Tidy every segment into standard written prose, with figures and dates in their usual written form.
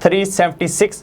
376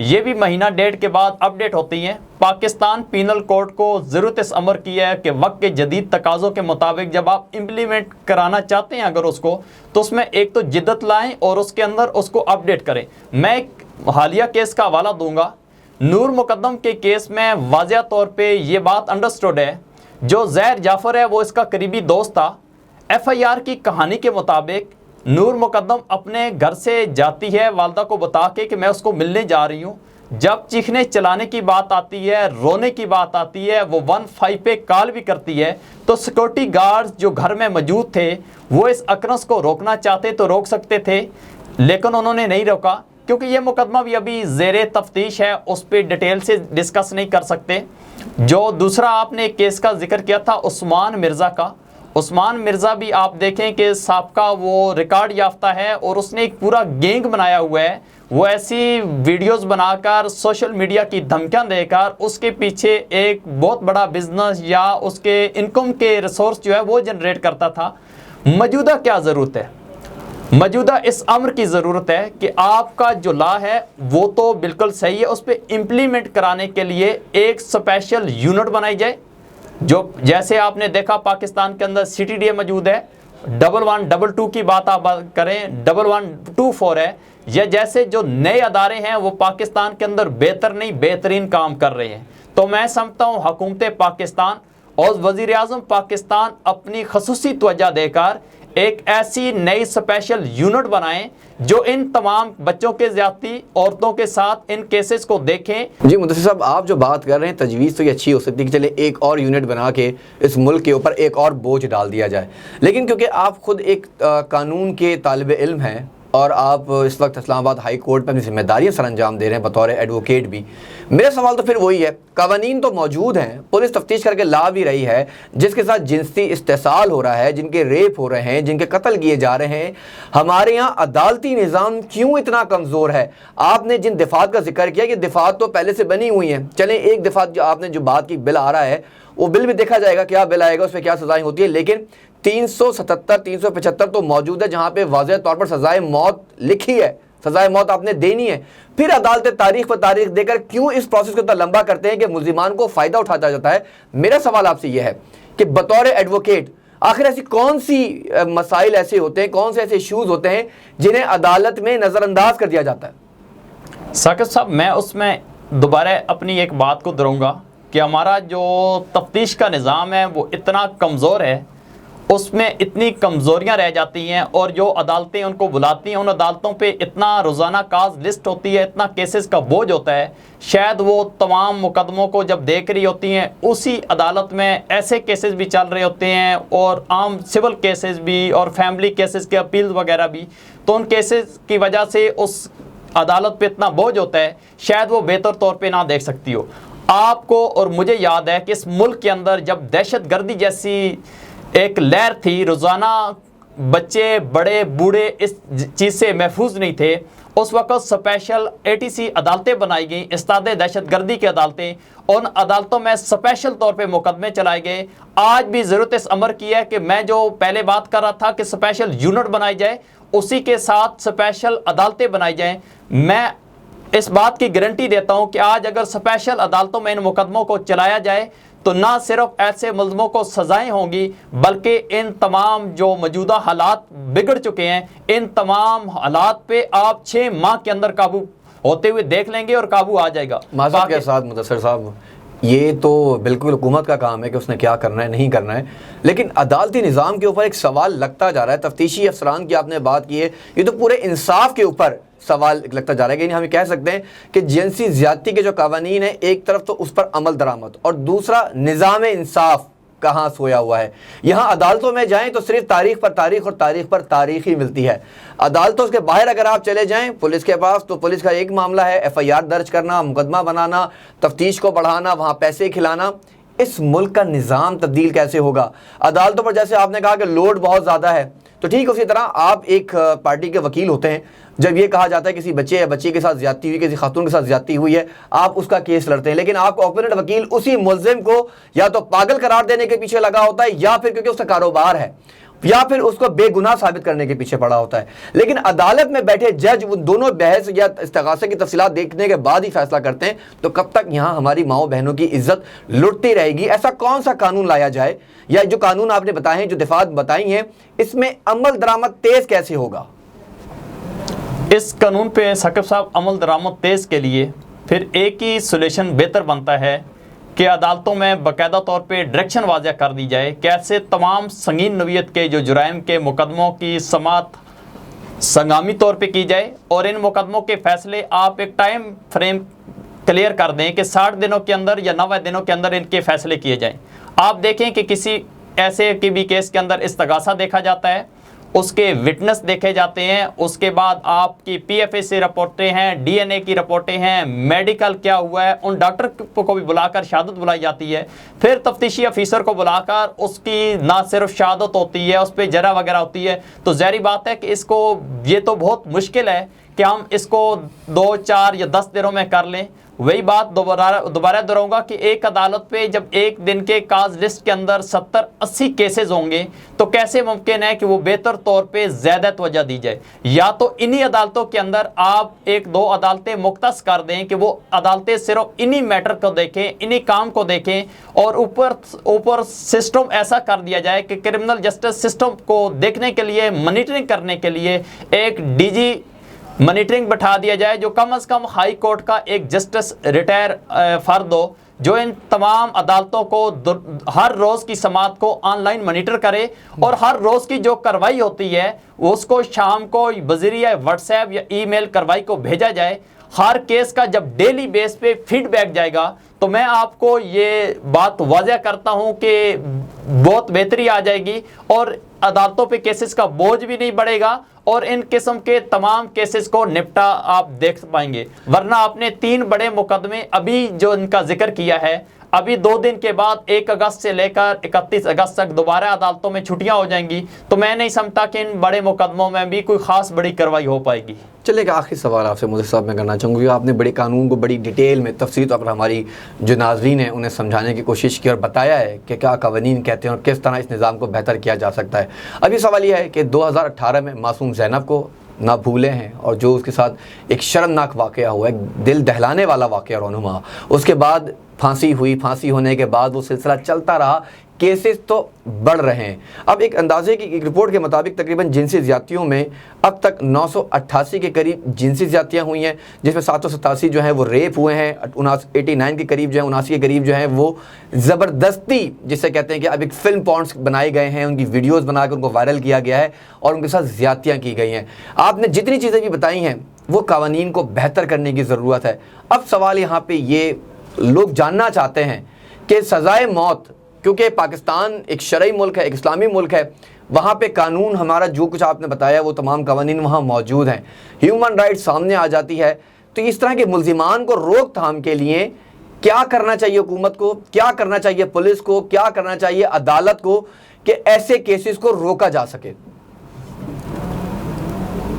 یہ بھی مہینہ ڈیڑھ کے بعد اپڈیٹ ہوتی ہیں۔ پاکستان پینل کوڈ کو ضرورت اس امر کی ہے کہ وقت کے جدید تقاضوں کے مطابق جب آپ امپلیمنٹ کرانا چاہتے ہیں اگر اس کو، تو اس میں ایک تو جدت لائیں اور اس کے اندر اس کو اپڈیٹ کریں۔ میں ایک حالیہ کیس کا حوالہ دوں گا۔ نور مقدم کے کیس میں واضح طور پہ یہ بات انڈرسٹوڈ ہے، جو زہر جعفر ہے وہ اس کا قریبی دوست تھا۔ ایف آئی آر کی کہانی کے مطابق نور مقدم اپنے گھر سے جاتی ہے والدہ کو بتا کے کہ میں اس کو ملنے جا رہی ہوں۔ جب چیخنے چلانے کی بات آتی ہے، رونے کی بات آتی ہے، وہ 15 پہ کال بھی کرتی ہے، تو سیکورٹی گارڈز جو گھر میں موجود تھے وہ اس اکرس کو روکنا چاہتے تو روک سکتے تھے، لیکن انہوں نے نہیں روکا، کیونکہ یہ مقدمہ بھی ابھی زیر تفتیش ہے، اس پہ ڈیٹیل سے ڈسکس نہیں کر سکتے۔ جو دوسرا آپ نے ایک کیس کا ذکر کیا تھا عثمان مرزا کا، عثمان مرزا بھی آپ دیکھیں کہ سابقہ وہ ریکارڈ یافتہ ہے اور اس نے ایک پورا گینگ بنایا ہوا ہے۔ وہ ایسی ویڈیوز بنا کر سوشل میڈیا کی دھمکیاں دے کر اس کے پیچھے ایک بہت بڑا بزنس یا اس کے انکم کے ریسورس جو ہے وہ جنریٹ کرتا تھا۔ موجودہ کیا ضرورت ہے؟ موجودہ اس امر کی ضرورت ہے کہ آپ کا جو لا ہے وہ تو بالکل صحیح ہے، اس پہ امپلیمنٹ کرانے کے لیے ایک اسپیشل یونٹ بنائی جائے، جو جیسے آپ نے دیکھا پاکستان کے اندر سی ٹی ڈی اے موجود ہے، 1122 کی بات آپ کریں 1124 ہے، یا جیسے جو نئے ادارے ہیں وہ پاکستان کے اندر بہتر نہیں بہترین کام کر رہے ہیں۔ تو میں سمجھتا ہوں حکومت پاکستان اور وزیر اعظم پاکستان اپنی خصوصی توجہ دے کر ایک ایسی نئی اسپیشل یونٹ بنائیں جو ان تمام بچوں کے زیادتی عورتوں کے ساتھ ان کیسز کو دیکھیں۔ جی مدثر صاحب، آپ جو بات کر رہے ہیں تجویز تو یہ اچھی ہو سکتی ہے کہ چلے ایک اور یونٹ بنا کے اس ملک کے اوپر ایک اور بوجھ ڈال دیا جائے، لیکن کیونکہ آپ خود ایک قانون کے طالب علم ہیں اور آپ اس وقت اسلام آباد ہائی کورٹ میں اپنی ذمہ داریاں سر انجام دے رہے ہیں بطور ایڈوکیٹ بھی، میرا سوال تو پھر وہی ہے، قوانین تو موجود ہیں، پولیس تفتیش کر کے لا بھی رہی ہے، جس کے ساتھ جنسی استحصال ہو رہا ہے، جن کے ریپ ہو رہے ہیں، جن کے قتل کیے جا رہے ہیں، ہمارے یہاں عدالتی نظام کیوں اتنا کمزور ہے؟ آپ نے جن دفعات کا ذکر کیا کہ دفعات تو پہلے سے بنی ہوئی ہیں، چلیں ایک دفعات جو آپ نے جو بات کی بل آ رہا ہے وہ بل بھی دیکھا جائے گا کیا بل آئے گا، اس پہ کیا سزائیں ہوتی ہے، لیکن 377 375 تو موجود ہے جہاں پہ واضح طور پر سزائے موت لکھی ہے، سزائے موت آپ نے دینی ہے۔ پھر عدالت تاریخ پر تاریخ دے کر کیوں اس پروسیس کو اتنا لمبا کرتے ہیں کہ ملزمان کو فائدہ اٹھاتا جاتا ہے؟ میرا سوال آپ سے یہ ہے کہ بطور ایڈوکیٹ آخر ایسی کون سی مسائل ایسے ہوتے ہیں، کون سے ایسے ایشوز ہوتے ہیں جنہیں عدالت میں نظر انداز کر دیا جاتا ہے؟ ثاقب صاحب، میں اس میں دوبارہ اپنی ایک بات کو دہراؤں گا کہ ہمارا جو تفتیش کا نظام ہے وہ اتنا کمزور ہے، اس میں اتنی کمزوریاں رہ جاتی ہیں، اور جو عدالتیں ان کو بلاتی ہیں ان عدالتوں پہ اتنا روزانہ کاز لسٹ ہوتی ہے، اتنا کیسز کا بوجھ ہوتا ہے، شاید وہ تمام مقدموں کو جب دیکھ رہی ہوتی ہیں اسی عدالت میں ایسے کیسز بھی چل رہے ہوتے ہیں اور عام سول کیسز بھی اور فیملی کیسز کے اپیل وغیرہ بھی، تو ان کیسز کی وجہ سے اس عدالت پہ اتنا بوجھ ہوتا ہے، شاید وہ بہتر طور پہ نہ دیکھ سکتی ہو۔ آپ کو اور مجھے یاد ہے کہ اس ملک کے اندر جب دہشت گردی جیسی ایک لہر تھی، روزانہ بچے بڑے بوڑھے اس چیز سے محفوظ نہیں تھے، اس وقت اسپیشل ATC عدالتیں بنائی گئیں، استاد دہشت گردی کی عدالتیں، ان عدالتوں میں اسپیشل طور پہ مقدمے چلائے گئے۔ آج بھی ضرورت اس امر کی ہے کہ میں جو پہلے بات کر رہا تھا کہ اسپیشل یونٹ بنائی جائے، اسی کے ساتھ اسپیشل عدالتیں بنائی جائیں۔ میں اس بات کی گارنٹی دیتا ہوں کہ آج اگر اسپیشل عدالتوں میں ان مقدموں کو چلایا جائے تو نہ صرف ایسے ملزموں کو سزائیں ہوں گی، بلکہ ان تمام جو موجودہ حالات بگڑ چکے ہیں، ان تمام حالات پہ آپ 6 ماہ کے اندر قابو ہوتے ہوئے دیکھ لیں گے اور قابو آ جائے گا۔ معذرت کے ساتھ مدثر صاحب، یہ تو بالکل حکومت کا کام ہے کہ اس نے کیا کرنا ہے نہیں کرنا ہے، لیکن عدالتی نظام کے اوپر ایک سوال لگتا جا رہا ہے۔ تفتیشی افسران کی آپ نے بات کی ہے، یہ تو پورے انصاف کے اوپر سوال لگتا جا رہا ہے کہ ہم کہہ سکتے ہیں کہ جنسی زیادتی کے جو قوانین ہیں، ایک طرف تو اس پر عمل درآمد اور دوسرا نظام انصاف کہاں سویا ہوا ہے۔ یہاں عدالتوں میں جائیں تو صرف تاریخ پر تاریخ اور تاریخ پر تاریخ ہی ملتی ہے۔ عدالتوں کے باہر اگر آپ چلے جائیں پولیس کے پاس، تو پولیس کا ایک معاملہ ہے FIR درج کرنا، مقدمہ بنانا، تفتیش کو بڑھانا، وہاں پیسے کھلانا۔ اس ملک کا نظام تبدیل کیسے ہوگا؟ عدالتوں پر جیسے آپ نے کہا کہ لوڈ بہت زیادہ ہے، تو ٹھیک اسی طرح آپ ایک پارٹی کے وکیل ہوتے ہیں، جب یہ کہا جاتا ہے کسی بچے یا بچی کے ساتھ زیادتی ہوئی، کسی خاتون کے ساتھ زیادتی ہوئی ہے، آپ اس کا کیس لڑتے ہیں، لیکن آپ کا اوپوننٹ وکیل اسی ملزم کو یا تو پاگل قرار دینے کے پیچھے لگا ہوتا ہے یا پھر کیونکہ اس کا کاروبار ہے یا پھر اس کو بے گناہ ثابت کرنے کے پیچھے پڑا ہوتا ہے. لیکن عدالت میں بیٹھے جج وہ دونوں بحث یا استغاثے کی تفصیلات دیکھنے کے بعد ہی فیصلہ کرتے ہیں. تو کب تک یہاں ہماری ماؤں بہنوں کی عزت لٹتی رہے گی؟ ایسا کون سا قانون لایا جائے، یا جو قانون آپ نے بتائے ہیں، جو دفعات بتائی ہیں، اس میں عمل درآمد تیز کیسے ہوگا؟ اس قانون پہ ثاقب صاحب عمل درآمد تیز کے لیے پھر ایک ہی سولیوشن بہتر بنتا ہے کہ عدالتوں میں باقاعدہ طور پہ ڈائریکشن واضح کر دی جائے کہ ایسے تمام سنگین نوعیت کے جو جرائم کے مقدموں کی سماعت سنگامی طور پہ کی جائے، اور ان مقدموں کے فیصلے آپ ایک ٹائم فریم کلیئر کر دیں کہ 60 دنوں کے اندر یا 90 دنوں کے اندر ان کے فیصلے کیے جائیں. آپ دیکھیں کہ کسی ایسے کی بھی کیس کے اندر استغاثہ دیکھا جاتا ہے، اس کے وٹنس دیکھے جاتے ہیں، اس کے بعد آپ کی پی ایف اے سے رپورٹیں ہیں، ڈی این اے کی رپورٹیں ہیں، میڈیکل کیا ہوا ہے، ان ڈاکٹر کو بھی بلا کر شہادت بلائی جاتی ہے، پھر تفتیشی افیسر کو بلا کر اس کی نہ صرف شہادت ہوتی ہے، اس پہ جرح وغیرہ ہوتی ہے. تو ظاہری بات ہے کہ اس کو یہ تو بہت مشکل ہے کہ ہم اس کو 2, 4 یا 10 دنوں میں کر لیں. وہی بات دوبارہ دہراؤں گا کہ ایک عدالت پہ جب ایک دن کے کاز لسٹ کے اندر 70-80 کیسز ہوں گے تو کیسے ممکن ہے کہ وہ بہتر طور پہ زیادہ توجہ دی جائے؟ یا تو انہی عدالتوں کے اندر آپ 1-2 عدالتیں مختص کر دیں کہ وہ عدالتیں صرف انہی میٹر کو دیکھیں، انہی کام کو دیکھیں، اور اوپر سسٹم ایسا کر دیا جائے کہ کرمنل جسٹس سسٹم کو دیکھنے کے لیے، مانیٹرنگ کرنے کے لیے ایک ڈی جی مانیٹرنگ بٹھا دیا جائے، جو کم از کم ہائی کورٹ کا ایک جسٹس ریٹائر فرد ہو، جو ان تمام عدالتوں کو ہر روز کی سماعت کو آن لائن مانیٹر کرے، اور ہر روز کی جو کارروائی ہوتی ہے اس کو شام کو بذریعہ واٹس ایپ یا ای میل کارروائی کو بھیجا جائے. ہر کیس کا جب ڈیلی بیس پہ فیڈ بیک جائے گا تو میں آپ کو یہ بات واضح کرتا ہوں کہ بہت بہتری آ جائے گی، اور عدالتوں پہ کیسز کا بوجھ بھی نہیں بڑھے گا، اور ان قسم کے تمام کیسز کو نپٹا آپ دیکھ پائیں گے. ورنہ آپ نے 3 بڑے مقدمے ابھی جو ان کا ذکر کیا ہے، ابھی 2 دن کے بعد 1 اگست سے لے کر 31 اگست تک دوبارہ عدالتوں میں چھٹیاں ہو جائیں گی، تو میں نہیں سمجھتا کہ ان بڑے مقدموں میں بھی کوئی خاص بڑی کارروائی ہو پائے گی. چلے گا آخری سوال آپ سے مودی صاحب میں کرنا چاہوں گا. آپ نے بڑے قانون کو بڑی ڈیٹیل میں تفصیل طور پر ہماری جو ناظرین ہیں انہیں سمجھانے کی کوشش کی اور بتایا ہے کہ کیا قوانین کہتے ہیں اور کس طرح اس نظام کو بہتر کیا جا سکتا ہے. ابھی سوال یہ ہے کہ 2018 میں معصوم زینب کو نہ بھولے ہیں، اور جو اس کے ساتھ ایک شرمناک واقعہ ہوا، ایک دل دہلانے والا واقعہ رونما، اس کے بعد پھانسی ہوئی، پھانسی ہونے کے بعد وہ سلسلہ چلتا رہا، کیسز تو بڑھ رہے ہیں. اب ایک اندازے کی ایک رپورٹ کے مطابق تقریباً جنسی زیادتیوں میں اب تک 988 کے قریب جنسی زیادتیاں ہوئی ہیں، جس میں 787 جو ہیں وہ ریپ ہوئے ہیں، 89 کے قریب جو ہیں، 79 کے قریب جو ہیں وہ زبردستی، جسے کہتے ہیں کہ اب ایک فلم پونڈس بنائے گئے ہیں، ان کی ویڈیوز بنا کے ان کو وائرل کیا گیا ہے اور ان کے ساتھ زیادتیاں کی گئی ہیں. آپ نے جتنی چیزیں بھی بتائی ہیں وہ قوانین کو بہتر کرنے کی ضرورت ہے. اب سوال یہاں پہ یہ لوگ جاننا چاہتے ہیں کہ سزائے موت، کیونکہ پاکستان ایک شرعی ملک ہے، ایک اسلامی ملک ہے، وہاں پہ قانون ہمارا جو کچھ آپ نے بتایا وہ تمام قوانین وہاں موجود ہیں، ہیومن رائٹ سامنے آ جاتی ہے. تو اس طرح کے ملزمان کو روک تھام کے لیے کیا کرنا چاہیے حکومت کو، کیا کرنا چاہیے پولیس کو، کیا کرنا چاہیے عدالت کو کہ ایسے کیسز کو روکا جا سکے؟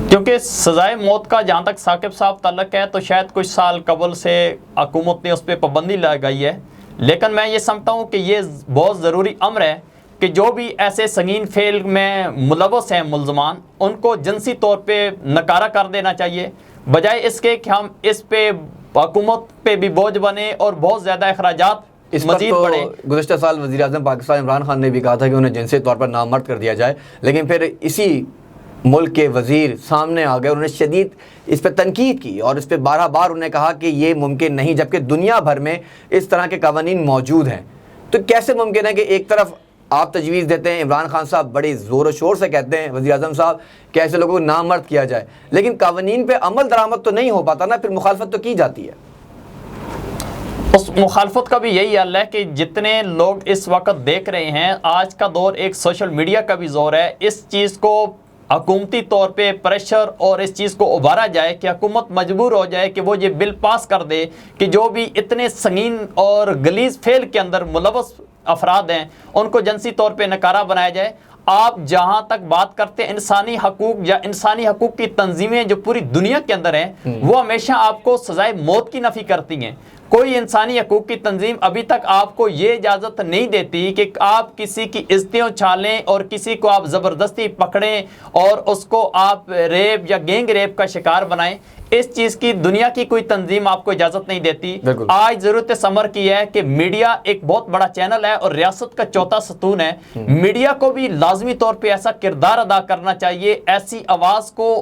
کیونکہ سزائے موت کا جہاں تک ثاقب صاحب تعلق ہے تو شاید کچھ سال قبل سے حکومت نے اس پہ پابندی لگائی ہے، لیکن میں یہ سمجھتا ہوں کہ یہ بہت ضروری امر ہے کہ جو بھی ایسے سنگین فعل میں ملوث ہیں ملزمان، ان کو جنسی طور پہ نکارہ کر دینا چاہیے، بجائے اس کے کہ ہم اس پہ حکومت پہ بھی بوجھ بنے اور بہت زیادہ اخراجات مزید بڑھیں. گزشتہ سال وزیر اعظم پاکستان عمران خان نے بھی کہا تھا کہ انہیں جنسی طور پر نامرد کر دیا جائے، لیکن پھر اسی ملک کے وزیر سامنے آ گئے، انہوں نے شدید اس پہ تنقید کی اور اس پہ بار انہوں نے کہا کہ یہ ممکن نہیں، جبکہ دنیا بھر میں اس طرح کے قوانین موجود ہیں. تو کیسے ممکن ہے کہ ایک طرف آپ تجویز دیتے ہیں، عمران خان صاحب بڑے زور و شور سے کہتے ہیں، وزیر اعظم صاحب کہ ایسے لوگوں کو نامرد کیا جائے، لیکن قوانین پہ عمل درآمد تو نہیں ہو پاتا نا، پھر مخالفت تو کی جاتی ہے. اس مخالفت کا بھی یہی حل ہے کہ جتنے لوگ اس وقت دیکھ رہے ہیں، آج کا دور ایک سوشل میڈیا کا بھی زور ہے، اس چیز کو حکومتی طور پہ پریشر اور اس چیز کو ابھارا جائے کہ حکومت مجبور ہو جائے کہ وہ یہ بل پاس کر دے کہ جو بھی اتنے سنگین اور غلیظ فعل کے اندر ملوث افراد ہیں ان کو جنسی طور پہ نکارہ بنایا جائے. آپ جہاں تک بات کرتے ہیں انسانی حقوق یا انسانی حقوق کی تنظیمیں جو پوری دنیا کے اندر ہیں، وہ ہمیشہ آپ کو سزائے موت کی نفی کرتی ہیں. کوئی انسانی حقوق کی تنظیم ابھی تک آپ کو یہ اجازت نہیں دیتی کہ آپ کسی کی عزتیں اچھالیں اور کسی کو آپ زبردستی پکڑیں اور اس کو آپ ریپ یا گینگ ریپ کا شکار بنائیں. اس چیز کی دنیا کی کوئی تنظیم آپ کو اجازت نہیں دیتی. آج ضرورت سمر کی ہے کہ میڈیا ایک بہت بڑا چینل ہے اور ریاست کا چوتھا ستون ہے. میڈیا کو بھی لازمی طور پہ ایسا کردار ادا کرنا چاہیے, ایسی آواز کو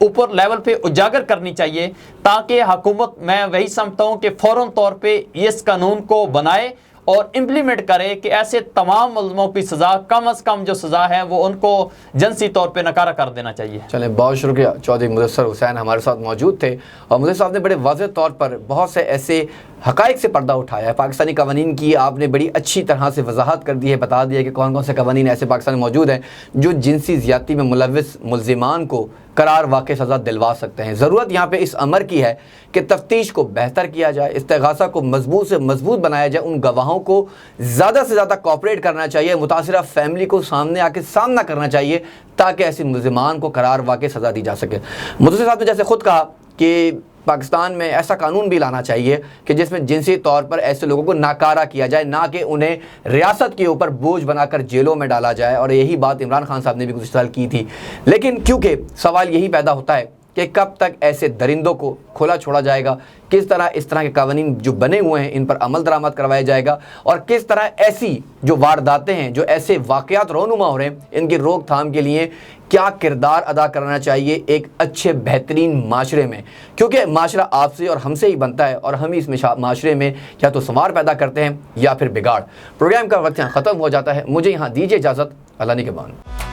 اوپر لیول پہ اجاگر کرنی چاہیے تاکہ حکومت, میں وہی سمجھتا ہوں کہ فوراً طور پہ اس قانون کو بنائے اور امپلیمنٹ کرے کہ ایسے تمام ملزموں کی سزا کم از کم جو سزا ہے وہ ان کو جنسی طور پہ نکارہ کر دینا چاہیے. چلیں, بہت شکریہ. چودھری مدثر حسین ہمارے ساتھ موجود تھے اور مدثر صاحب نے بڑے واضح طور پر بہت سے ایسے حقائق سے پردہ اٹھایا ہے. پاکستانی قوانین کی آپ نے بڑی اچھی طرح سے وضاحت کر دی ہے, بتا دیا کہ کون کون سے قوانین ایسے پاکستان میں موجود ہیں جو جنسی زیادتی میں ملوث ملزمان کو قرار واقع سزا دلوا سکتے ہیں. ضرورت یہاں پہ اس امر کی ہے کہ تفتیش کو بہتر کیا جائے, استغاثہ کو مضبوط سے مضبوط بنایا جائے, ان گواہوں کو زیادہ سے زیادہ کوآپریٹ کرنا چاہیے, متاثرہ فیملی کو سامنے آ کے سامنا کرنا چاہیے تاکہ ایسے ملزمان کو قرار واقع سزا دی جا سکے. مدثر صاحب نے جیسے خود کہا کہ پاکستان میں ایسا قانون بھی لانا چاہیے کہ جس میں جنسی طور پر ایسے لوگوں کو ناکارہ کیا جائے, نہ کہ انہیں ریاست کے اوپر بوجھ بنا کر جیلوں میں ڈالا جائے. اور یہی بات عمران خان صاحب نے بھی گزشتہ سال کی تھی. لیکن کیونکہ سوال یہی پیدا ہوتا ہے کہ کب تک ایسے درندوں کو کھلا چھوڑا جائے گا, کس طرح اس طرح کے قوانین جو بنے ہوئے ہیں ان پر عمل درآمد کروایا جائے گا, اور کس طرح ایسی جو وارداتیں ہیں, جو ایسے واقعات رونما ہو رہے ہیں, ان کی روک تھام کے لیے کیا کردار ادا کرنا چاہیے ایک اچھے بہترین معاشرے میں, کیونکہ معاشرہ آپ سے اور ہم سے ہی بنتا ہے اور ہم ہی اس معاشرے میں یا تو سنوار پیدا کرتے ہیں یا پھر بگاڑ. پروگرام کا وقت یہاں ختم ہو جاتا ہے, مجھے یہاں دیجیے اجازت. اللہ نگہبان.